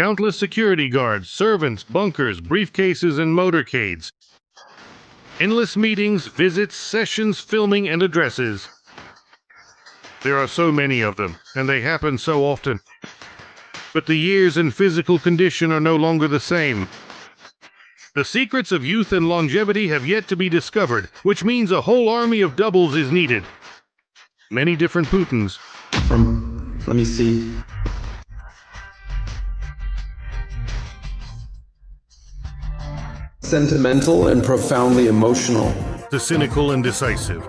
Countless security guards, servants, bunkers, briefcases, and motorcades. Endless meetings, visits, sessions, filming, and addresses. There are so many of them, and they happen so often. But the years and physical condition are no longer the same. The secrets of youth and longevity have yet to be discovered, which means a whole army of doubles is needed. Many different Putins. Let me see. Sentimental and profoundly emotional. To cynical and decisive.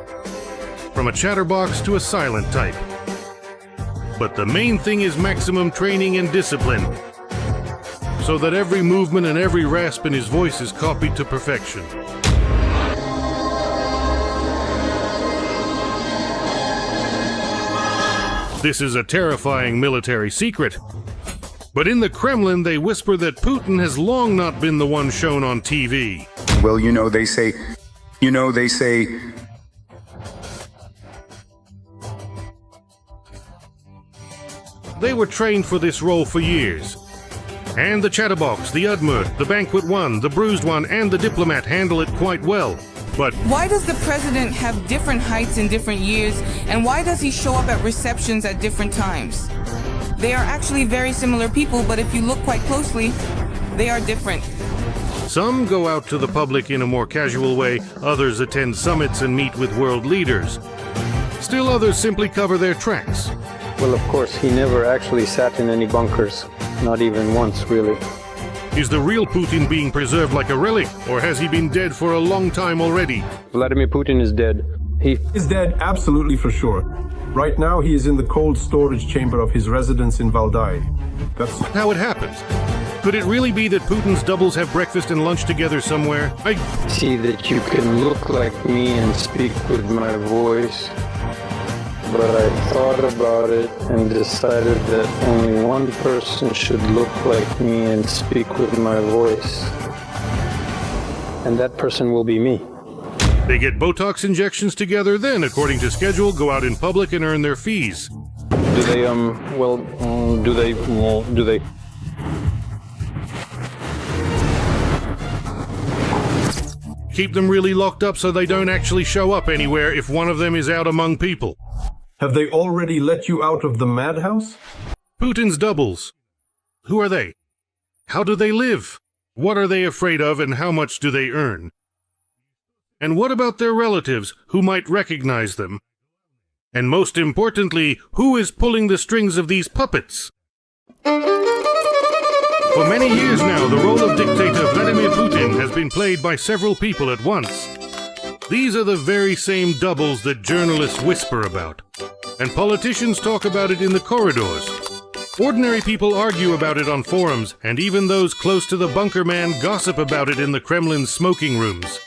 From a chatterbox to a silent type. But the main thing is maximum training and discipline, so that every movement and every rasp in his voice is copied to perfection. This is a terrifying military secret. But in the Kremlin, they whisper that Putin has long not been the one shown on TV. Well, they say... They were trained for this role for years. And the chatterbox, the Udmurt, the banquet one, the bruised one, and the diplomat handle it quite well. But why does the president have different heights in different years, and why does he show up at receptions at different times? They are actually very similar people, but if you look quite closely, they are different. Some go out to the public in a more casual way, others attend summits and meet with world leaders. Still others simply cover their tracks. Well, of course, he never actually sat in any bunkers. Not even once, really. Is the real Putin being preserved like a relic, or has he been dead for a long time already? Vladimir Putin is dead. He is dead, absolutely for sure. Right now, he is in the cold storage chamber of his residence in Valdai. That's how it happens. Could it really be that Putin's doubles have breakfast and lunch together somewhere? I see that you can look like me and speak with my voice. But I thought about it and decided that only one person should look like me and speak with my voice. And that person will be me. They get Botox injections together, then, according to schedule, go out in public and earn their fees. Do they, do they? Keep them really locked up so they don't actually show up anywhere if one of them is out among people. Have they already let you out of the madhouse? Putin's doubles. Who are they? How do they live? What are they afraid of, and how much do they earn? And what about their relatives, who might recognize them? And most importantly, who is pulling the strings of these puppets? For many years now, the role of dictator Vladimir Putin has been played by several people at once. These are the very same doubles that journalists whisper about. And politicians talk about it in the corridors. Ordinary people argue about it on forums, and even those close to the bunker man gossip about it in the Kremlin's smoking rooms.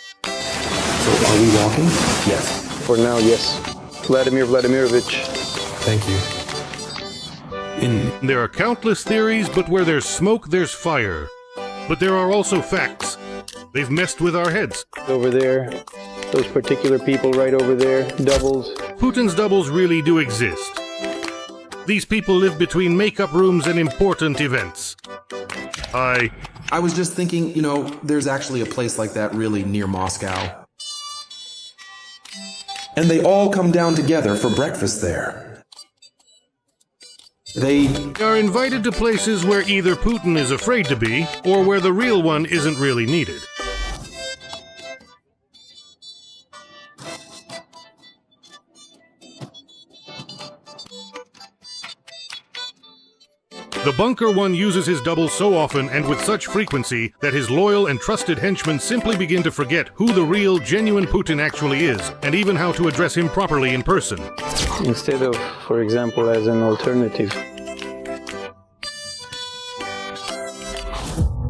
So are we walking? Yes. For now, yes. Vladimir Vladimirovich. Thank you. There are countless theories, but where there's smoke, there's fire. But there are also facts. They've messed with our heads. Over there, those particular people right over there, doubles. Putin's doubles really do exist. These people live between makeup rooms and important events. I was just thinking, there's actually a place like that really near Moscow. And they all come down together for breakfast there. They are invited to places where either Putin is afraid to be, or where the real one isn't really needed. The bunker one uses his double so often and with such frequency that his loyal and trusted henchmen simply begin to forget who the real, genuine Putin actually is, and even how to address him properly in person. Instead of, for example, as an alternative.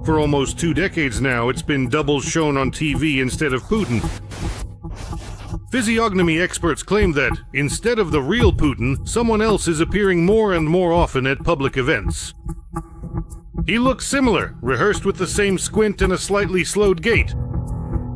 For almost 2 decades now, it's been doubles shown on TV instead of Putin. Physiognomy experts claim that, instead of the real Putin, someone else is appearing more and more often at public events. He looks similar, rehearsed with the same squint and a slightly slowed gait.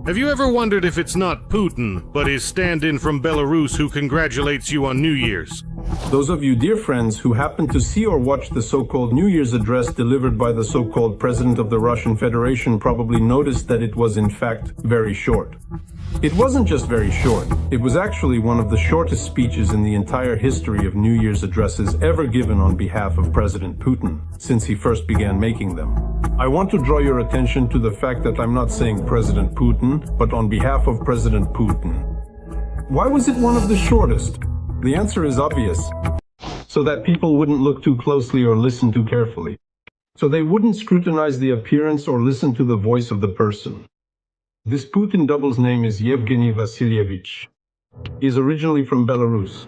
Have you ever wondered if it's not Putin, but his stand-in from Belarus who congratulates you on New Year's? Those of you, dear friends, who happened to see or watch the so-called New Year's address delivered by the so-called President of the Russian Federation probably noticed that it was in fact very short. It wasn't just very short, it was actually one of the shortest speeches in the entire history of New Year's addresses ever given on behalf of President Putin, since he first began making them. I want to draw your attention to the fact that I'm not saying President Putin, but on behalf of President Putin. Why was it one of the shortest? The answer is obvious. So that people wouldn't look too closely or listen too carefully. So they wouldn't scrutinize the appearance or listen to the voice of the person. This Putin double's name is Yevgeny Vasilyevich. He is originally from Belarus.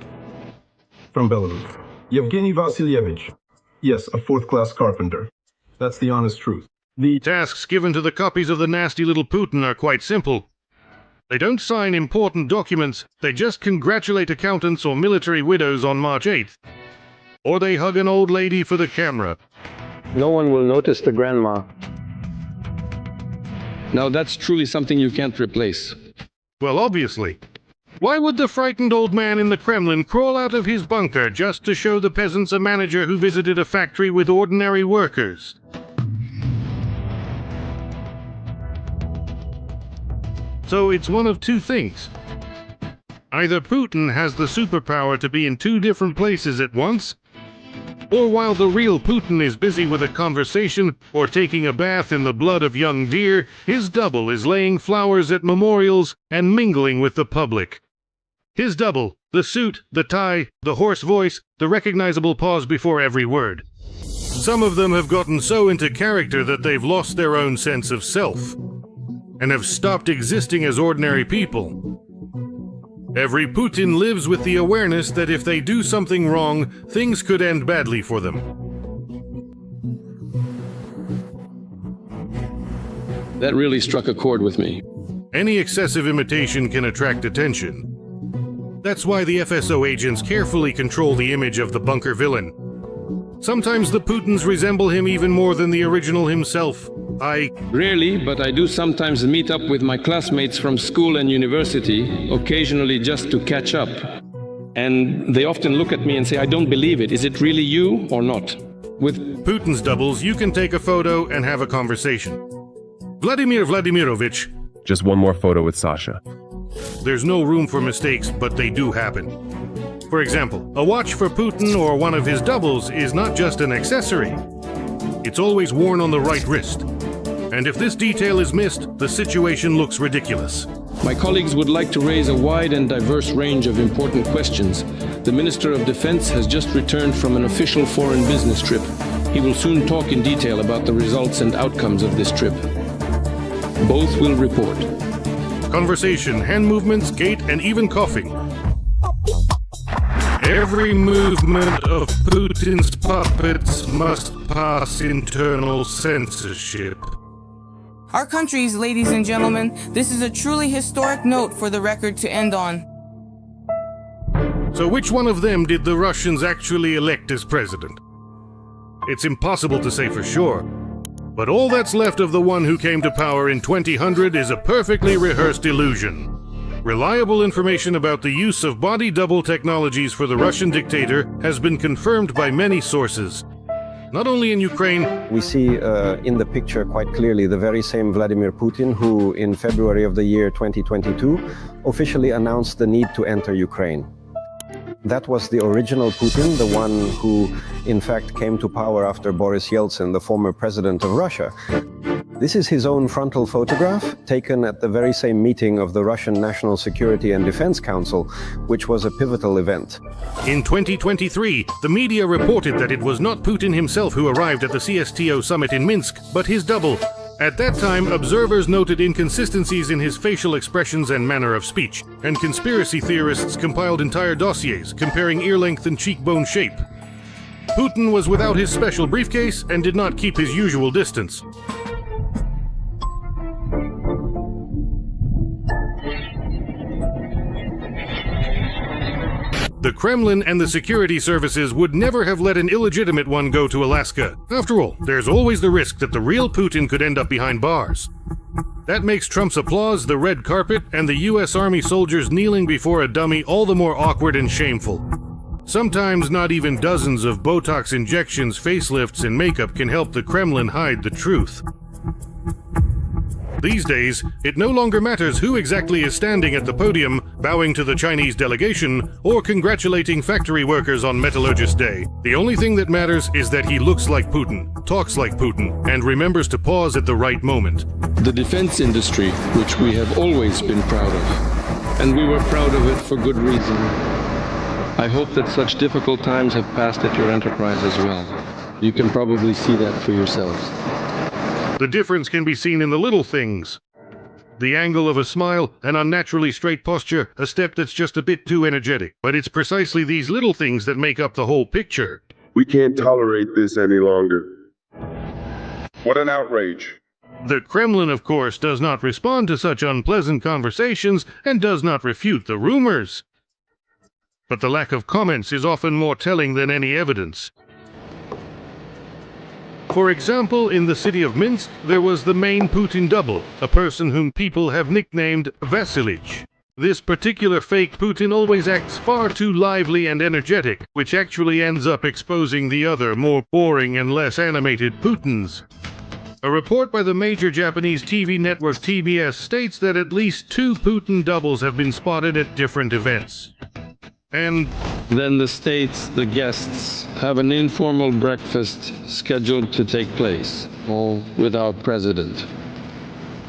Yevgeny Vasilyevich. Yes, a fourth-class carpenter. That's the honest truth. The tasks given to the copies of the nasty little Putin are quite simple. They don't sign important documents, they just congratulate accountants or military widows on March 8th. Or they hug an old lady for the camera. No one will notice the grandma. Now that's truly something you can't replace. Well, obviously. Why would the frightened old man in the Kremlin crawl out of his bunker just to show the peasants a manager who visited a factory with ordinary workers? So it's one of two things. Either Putin has the superpower to be in two different places at once, or while the real Putin is busy with a conversation or taking a bath in the blood of young deer, his double is laying flowers at memorials and mingling with the public. His double, the suit, the tie, the hoarse voice, the recognizable pause before every word. Some of them have gotten so into character that they've lost their own sense of self, and have stopped existing as ordinary people. Every Putin lives with the awareness that if they do something wrong, things could end badly for them. That really struck a chord with me. Any excessive imitation can attract attention. That's why the FSO agents carefully control the image of the bunker villain. Sometimes the Putins resemble him even more than the original himself. Rarely, but I do sometimes meet up with my classmates from school and university, occasionally just to catch up. And they often look at me and say, I don't believe it. Is it really you or not? With Putin's doubles, you can take a photo and have a conversation. Vladimir Vladimirovich. Just one more photo with Sasha. There's no room for mistakes, but they do happen. For example, a watch for Putin or one of his doubles is not just an accessory. It's always worn on the right wrist. And if this detail is missed, the situation looks ridiculous. my colleagues would like to raise a wide and diverse range of important questions. The Minister of Defense has just returned from an official foreign business trip. He will soon talk in detail about the results and outcomes of this trip. Both will report. Conversation, hand movements, gait, and even coughing. Every movement of Putin's puppets must pass internal censorship. Our countries, ladies and gentlemen, this is a truly historic note for the record to end on. So which one of them did the Russians actually elect as president? It's impossible to say for sure. But all that's left of the one who came to power in 2000 is a perfectly rehearsed illusion. Reliable information about the use of body double technologies for the Russian dictator has been confirmed by many sources. Not only in Ukraine. We see in the picture quite clearly the very same Vladimir Putin who in February of the year 2022 officially announced the need to enter Ukraine. That was the original Putin, the one who in fact came to power after Boris Yeltsin, the former president of Russia. This is his own frontal photograph, taken at the very same meeting of the Russian National Security and Defense Council, which was a pivotal event. In 2023, the media reported that it was not Putin himself who arrived at the CSTO summit in Minsk, but his double. At that time, observers noted inconsistencies in his facial expressions and manner of speech, and conspiracy theorists compiled entire dossiers comparing ear length and cheekbone shape. Putin was without his special briefcase and did not keep his usual distance. The Kremlin and the security services would never have let an illegitimate one go to Alaska. After all, there's always the risk that the real Putin could end up behind bars. That makes Trump's applause, the red carpet, and the US Army soldiers kneeling before a dummy all the more awkward and shameful. Sometimes not even dozens of Botox injections, facelifts, and makeup can help the Kremlin hide the truth. These days, it no longer matters who exactly is standing at the podium, bowing to the Chinese delegation, or congratulating factory workers on Metallurgist Day. The only thing that matters is that he looks like Putin, talks like Putin, and remembers to pause at the right moment. The defense industry, which we have always been proud of, and we were proud of it for good reason. I hope that such difficult times have passed at your enterprise as well. You can probably see that for yourselves. The difference can be seen in the little things. The angle of a smile, an unnaturally straight posture, a step that's just a bit too energetic. But it's precisely these little things that make up the whole picture. We can't tolerate this any longer. What an outrage. The Kremlin, of course, does not respond to such unpleasant conversations and does not refute the rumors. But the lack of comments is often more telling than any evidence. For example, in the city of Minsk, there was the main Putin double, a person whom people have nicknamed Vasilich. This particular fake Putin always acts far too lively and energetic, which actually ends up exposing the other, more boring and less animated Putins. A report by the major Japanese TV network TBS states that at least 2 Putin doubles have been spotted at different events. And then the states, the guests, have an informal breakfast scheduled to take place, all without president.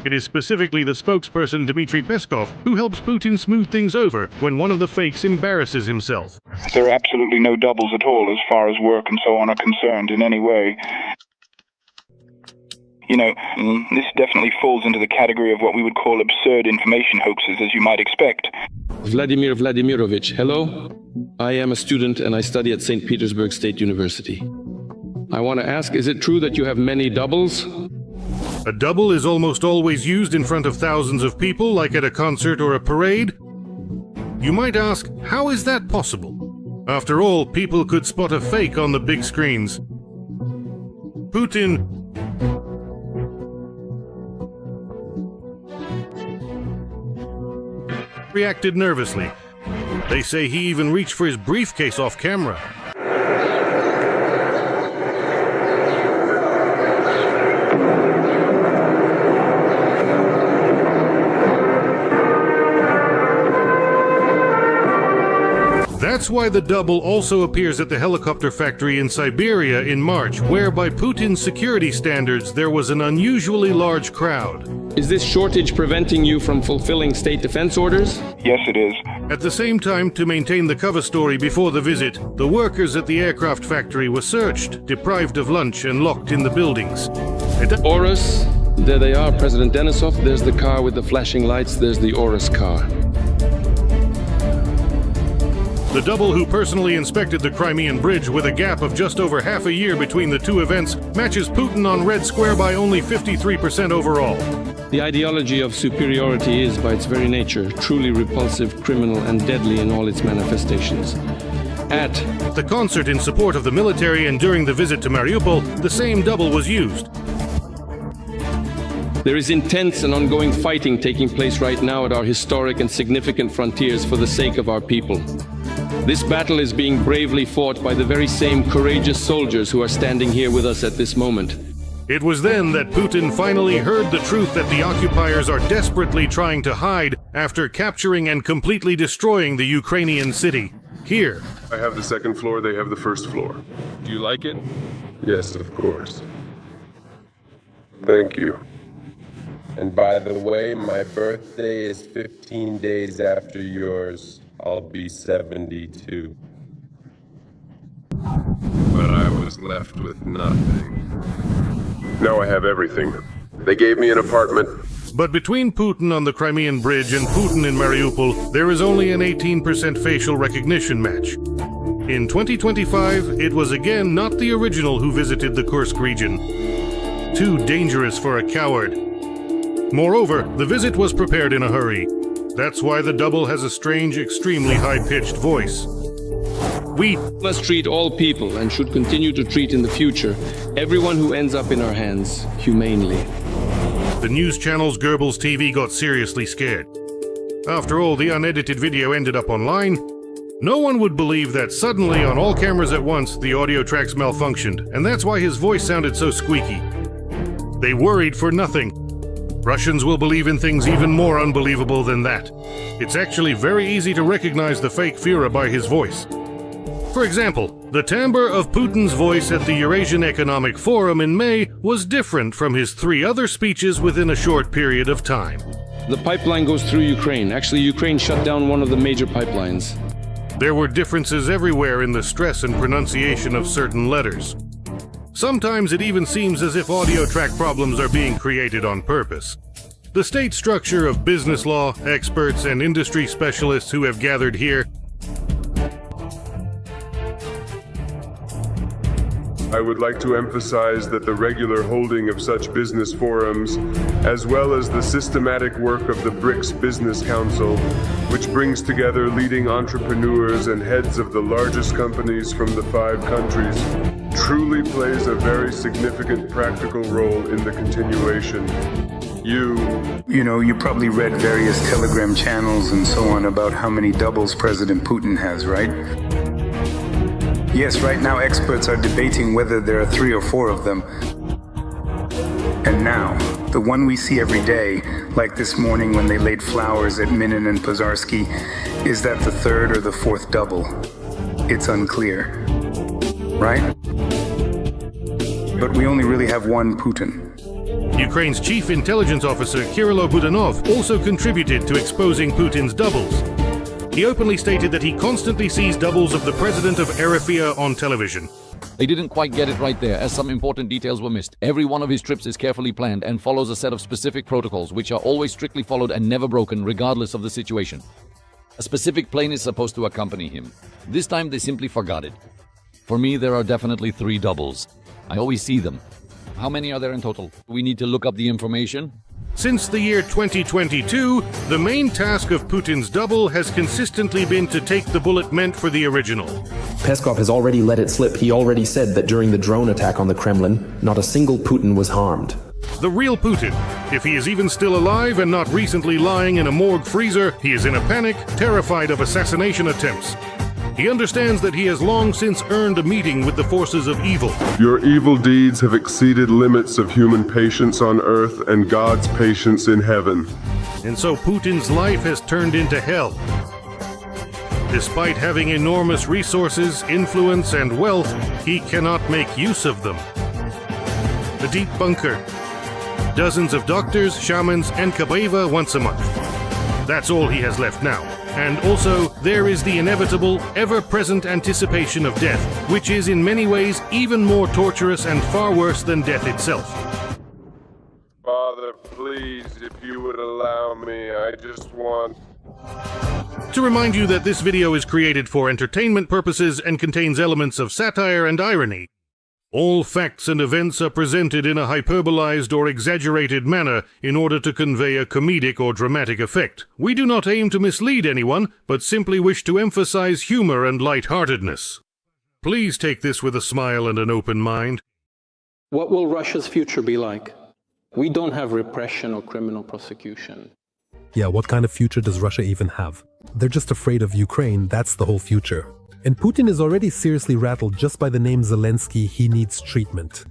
It is specifically the spokesperson Dmitry Peskov who helps Putin smooth things over when one of the fakes embarrasses himself. There are absolutely no doubles at all as far as work and so on are concerned in any way. You know, this definitely falls into the category of what we would call absurd information hoaxes, as you might expect. Vladimir Vladimirovich, hello? I am a student and I study at St. Petersburg State University. I want to ask, is it true that you have many doubles? A double is almost always used in front of thousands of people, like at a concert or a parade. You might ask, how is that possible? After all, people could spot a fake on the big screens. Putin reacted nervously. They say he even reached for his briefcase off camera. That's why the double also appears at the helicopter factory in Siberia in March, where by Putin's security standards there was an unusually large crowd. Is this shortage preventing you from fulfilling state defense orders? Yes, it is. At the same time, to maintain the cover story before the visit, the workers at the aircraft factory were searched, deprived of lunch, and locked in the buildings. Horus, there they are, President Denisov. There's the car with the flashing lights. There's the Horus car. The double who personally inspected the Crimean Bridge with a gap of just over half a year between the two events matches Putin on Red Square by only 53% overall. The ideology of superiority is, by its very nature, truly repulsive, criminal, and deadly in all its manifestations. At the concert in support of the military and during the visit to Mariupol, the same double was used. There is intense and ongoing fighting taking place right now at our historic and significant frontiers for the sake of our people. This battle is being bravely fought by the very same courageous soldiers who are standing here with us at this moment. It was then that Putin finally heard the truth that the occupiers are desperately trying to hide after capturing and completely destroying the Ukrainian city. Here. I have the second floor, they have the first floor. Do you like it? Yes, of course. Thank you. And by the way, my birthday is 15 days after yours. I'll be 72. But I was left with nothing. Now I have everything. They gave me an apartment. But between Putin on the Crimean Bridge and Putin in Mariupol, there is only an 18% facial recognition match. In 2025, it was again not the original who visited the Kursk region. Too dangerous for a coward. Moreover, the visit was prepared in a hurry. That's why the double has a strange, extremely high-pitched voice. We must treat all people, and should continue to treat in the future, everyone who ends up in our hands, humanely. The news channel's Goebbels TV got seriously scared. After all, the unedited video ended up online, No one would believe that suddenly, on all cameras at once, the audio tracks malfunctioned, and that's why his voice sounded so squeaky. They worried for nothing. Russians will believe in things even more unbelievable than that. It's actually very easy to recognize the fake Führer by his voice. For example, the timbre of Putin's voice at the Eurasian Economic Forum in May was different from his 3 other speeches within a short period of time. The pipeline goes through Ukraine. Actually, Ukraine shut down one of the major pipelines. There were differences everywhere in the stress and pronunciation of certain letters. Sometimes it even seems as if audio track problems are being created on purpose. The state structure of business law, experts, and industry specialists who have gathered here. I would like to emphasize that the regular holding of such business forums, as well as the systematic work of the BRICS Business Council, which brings together leading entrepreneurs and heads of the largest companies from the 5 countries, truly plays a very significant practical role in the continuation. You probably read various Telegram channels and so on about how many doubles President Putin has, right? Yes, right now experts are debating whether there are 3 or 4 of them. And now, the one we see every day, like this morning when they laid flowers at Minin and Pozarsky, is that the 3rd or the 4th double? It's unclear, right? But we only really have one Putin. Ukraine's chief intelligence officer, Kirilo Budanov, also contributed to exposing Putin's doubles. He openly stated that he constantly sees doubles of the president of Eritrea on television. They didn't quite get it right there, as some important details were missed. Every one of his trips is carefully planned and follows a set of specific protocols, which are always strictly followed and never broken, regardless of the situation. A specific plane is supposed to accompany him. This time they simply forgot it. For me, there are definitely 3 doubles. I always see them. How many are there in total? We need to look up the information. Since the year 2022, the main task of Putin's double has consistently been to take the bullet meant for the original. Peskov has already let it slip. He already said that during the drone attack on the Kremlin, not a single Putin was harmed. The real Putin. If he is even still alive and not recently lying in a morgue freezer, he is in a panic, terrified of assassination attempts. He understands that he has long since earned a meeting with the forces of evil. Your evil deeds have exceeded limits of human patience on earth and God's patience in heaven. And so Putin's life has turned into hell. Despite having enormous resources, influence, and wealth, he cannot make use of them. A deep bunker. Dozens of doctors, shamans, and kabaiva once a month. That's all he has left now. And also, there is the inevitable, ever-present anticipation of death, which is in many ways even more torturous and far worse than death itself. Father, please, if you would allow me, I just want... To remind you that this video is created for entertainment purposes and contains elements of satire and irony. All facts and events are presented in a hyperbolized or exaggerated manner in order to convey a comedic or dramatic effect. We do not aim to mislead anyone, but simply wish to emphasize humor and lightheartedness. Please take this with a smile and an open mind. What will Russia's future be like? We don't have repression or criminal prosecution. Yeah, what kind of future does Russia even have? They're just afraid of Ukraine, that's the whole future. And Putin is already seriously rattled just by the name Zelensky. He needs treatment.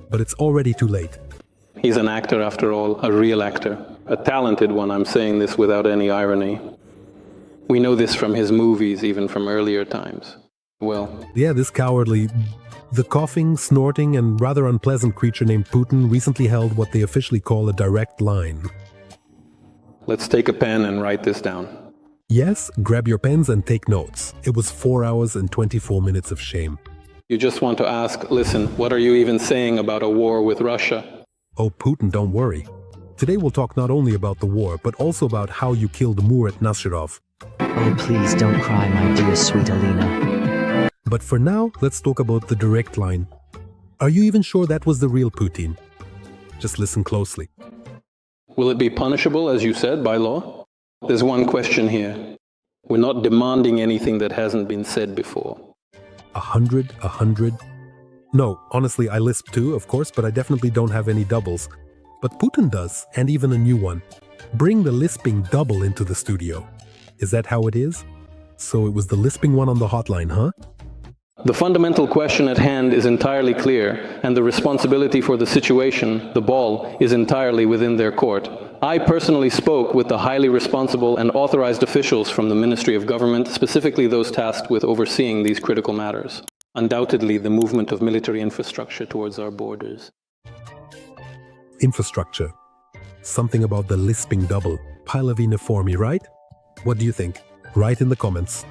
But it's already too late. He's an actor after all, a real actor. A talented one, I'm saying this without any irony. We know this from his movies, even from earlier times. Well... Yeah, this cowardly... The coughing, snorting, and rather unpleasant creature named Putin recently held what they officially call a direct line. Let's take a pen and write this down. Yes, grab your pens and take notes. It was 4 hours and 24 minutes of shame. You just want to ask, listen, what are you even saying about a war with Russia? Oh, Putin, don't worry. Today we'll talk not only about the war, but also about how you killed Murat Nasrallah. Oh, please don't cry, my dear sweet Alina. But for now, let's talk about the direct line. Are you even sure that was the real Putin? Just listen closely. Will it be punishable, as you said, by law? There's one question here. We're not demanding anything that hasn't been said before. 100? No, honestly, I lisp too, of course, but I definitely don't have any doubles. But Putin does, and even a new one. Bring the lisping double into the studio. Is that how it is? So it was the lisping one on the hotline, huh? The fundamental question at hand is entirely clear, and the responsibility for the situation, the ball, is entirely within their court. I personally spoke with the highly responsible and authorized officials from the Ministry of Government, specifically those tasked with overseeing these critical matters. Undoubtedly, the movement of military infrastructure towards our borders. Infrastructure. Something about the lisping double. Pilavina formi, right? What do you think? Write in the comments.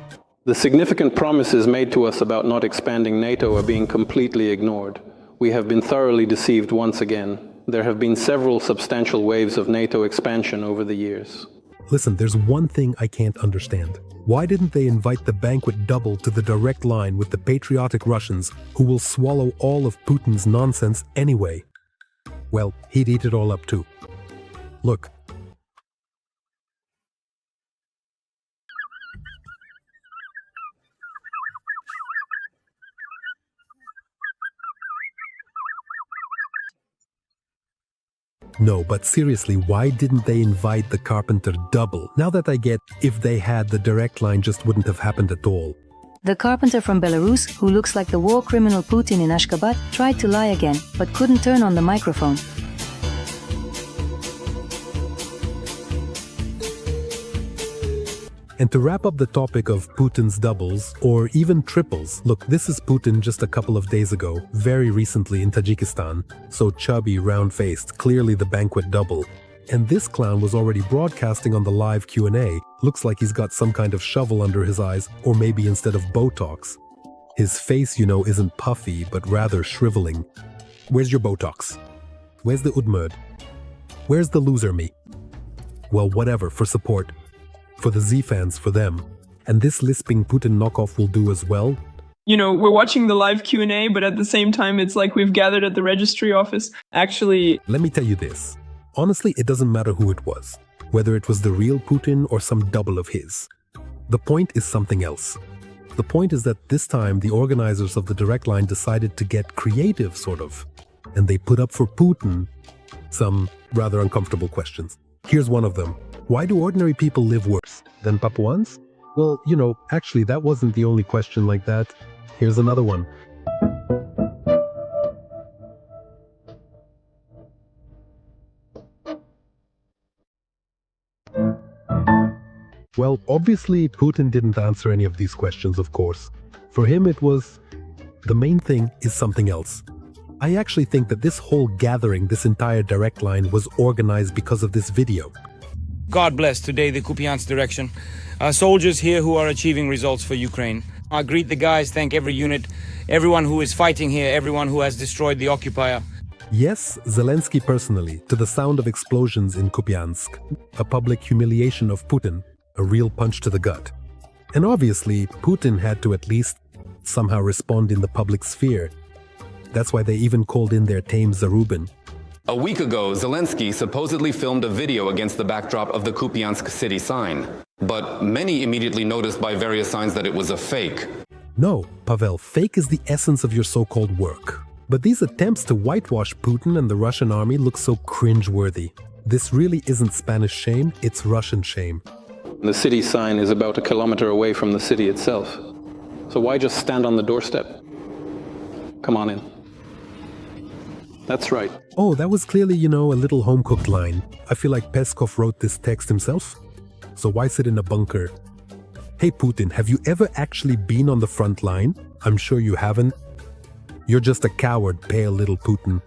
The significant promises made to us about not expanding NATO are being completely ignored. We have been thoroughly deceived once again. There have been several substantial waves of NATO expansion over the years. Listen, there's one thing I can't understand. Why didn't they invite the banquet double to the direct line with the patriotic Russians who will swallow all of Putin's nonsense anyway? Well, he'd eat it all up too. Look. No, but seriously, why didn't they invite the Carpenter double? Now that I get, if they had, the direct line just wouldn't have happened at all. The Carpenter from Belarus, who looks like the war criminal Putin in Ashgabat, tried to lie again, but couldn't turn on the microphone. And to wrap up the topic of Putin's doubles, or even triples, look, this is Putin just a couple of days ago, very recently in Tajikistan, so chubby, round-faced, clearly the banquet double. And this clown was already broadcasting on the live Q&A, looks like he's got some kind of shovel under his eyes, or maybe instead of Botox. His face, you know, isn't puffy, but rather shriveling. Where's your Botox? Where's the Udmurd? Where's the loser me? Well, whatever, for support. For the Z fans, for them. And this lisping Putin knockoff will do as well. You know, we're watching the live Q&A, but at the same time, it's like we've gathered at the registry office. Actually, let me tell you this. Honestly, it doesn't matter who it was. Whether it was the real Putin or some double of his. The point is something else. The point is that this time, the organizers of the direct line decided to get creative, sort of. And they put up for Putin some rather uncomfortable questions. Here's one of them. Why do ordinary people live worse than Papuans? Well, you know, actually that wasn't the only question like that. Here's another one. Well, obviously Putin didn't answer any of these questions, of course. For him it was, the main thing is something else. I actually think that this whole gathering, this entire direct line, was organized because of this video. God bless today the Kupiansk direction. Soldiers here who are achieving results for Ukraine. I greet the guys, thank every unit, everyone who is fighting here, everyone who has destroyed the occupier. Yes, Zelensky personally, to the sound of explosions in Kupiansk. A public humiliation of Putin, a real punch to the gut. And obviously, Putin had to at least somehow respond in the public sphere. That's why they even called in their tame Zarubin. A week ago, Zelensky supposedly filmed a video against the backdrop of the Kupiansk city sign. But many immediately noticed by various signs that it was a fake. No, Pavel, fake is the essence of your so-called work. But these attempts to whitewash Putin and the Russian army look so cringe-worthy. This really isn't Spanish shame, it's Russian shame. The city sign is about 1 kilometer away from the city itself. So why just stand on the doorstep? Come on in. That's right. Oh, that was clearly, you know, a little home-cooked line. I feel like Peskov wrote this text himself. So why sit in a bunker? Hey Putin, have you ever actually been on the front line? I'm sure you haven't. You're just a coward, pale little Putin.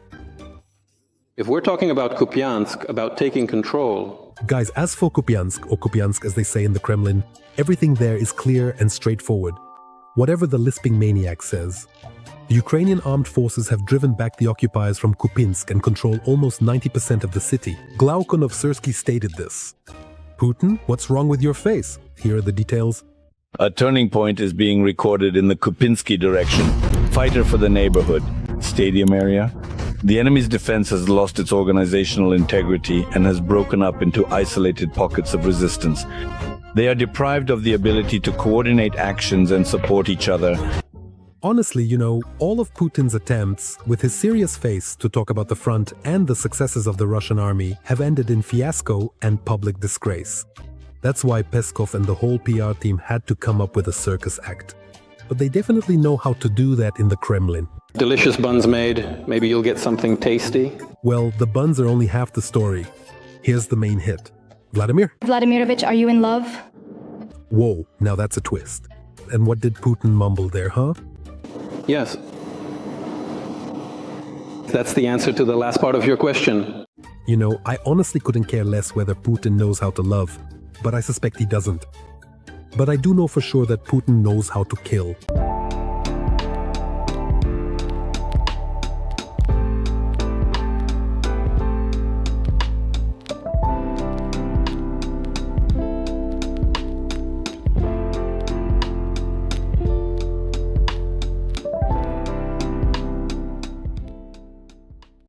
If we're talking about Kupiansk, about taking control... Guys, as for Kupiansk, or Kupiansk as they say in the Kremlin, everything there is clear and straightforward. Whatever the lisping maniac says. The Ukrainian armed forces have driven back the occupiers from Kupinsk and control almost 90% of the city. Glaucon of Syrsky stated this. Putin, what's wrong with your face? Here are the details. A turning point is being recorded in the Kupinsky direction. Fighter for the neighborhood. Stadium area. The enemy's defense has lost its organizational integrity and has broken up into isolated pockets of resistance. They are deprived of the ability to coordinate actions and support each other. Honestly, you know, all of Putin's attempts, with his serious face to talk about the front and the successes of the Russian army, have ended in fiasco and public disgrace. That's why Peskov and the whole PR team had to come up with a circus act. But they definitely know how to do that in the Kremlin. Delicious buns made. Maybe you'll get something tasty. Well, the buns are only half the story. Here's the main hit. Vladimir? Vladimirovich, are you in love? Whoa, now that's a twist. And what did Putin mumble there, huh? Yes. That's the answer to the last part of your question. You know, I honestly couldn't care less whether Putin knows how to love, but I suspect he doesn't. But I do know for sure that Putin knows how to kill.